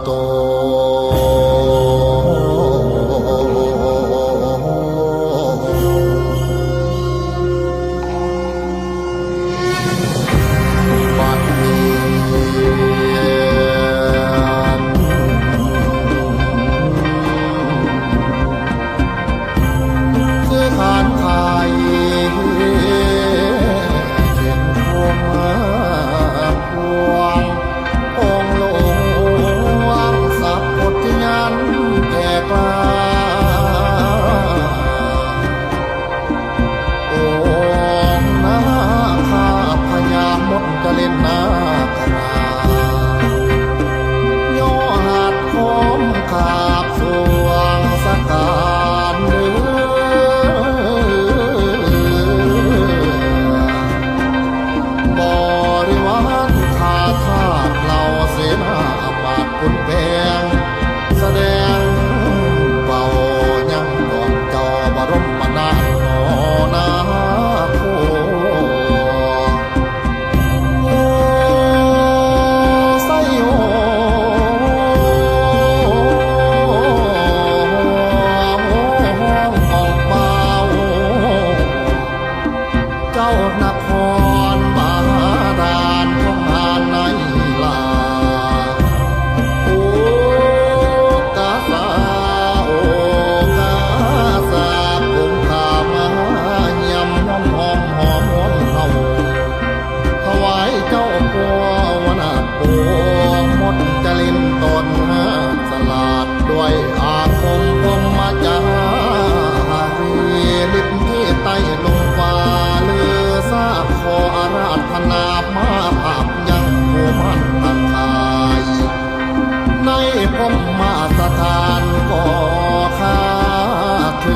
โตบัดนี้คือขานขายเห็นพวงมาพวงองค์หลวงสัพพุทธยันแก่กล้าองค์นาคาพญามดจะเล่นนาคราย่อหัดคมขาบสวงสการเนื้อบริวารขาทาสเหล่าเสนาบาทคุณแพงแสดงเบายังก่อนเจ้าบรมนาถนอนาโคไสโยเจ้านครบาดาลของหาในลาโอกาสาโอกาสาคงขามายำน้อมหอมหอมหอมเฮาถวายเจ้าปัววนาปัวมดจะเล่นตนสลาดด้วยอาคมพรหมจารีลิบที่ไต้ลงฟ้าเลือทราบขออาราธนามาภาพยังโคมันตังคายในพรหมสถานก็ข้าเธอ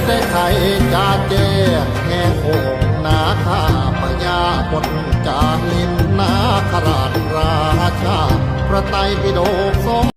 ได้ไขจาแจ้งแห่งองค์นาคาพญาบทจาลินนาคราชราชาพระไตรปิฎกทรง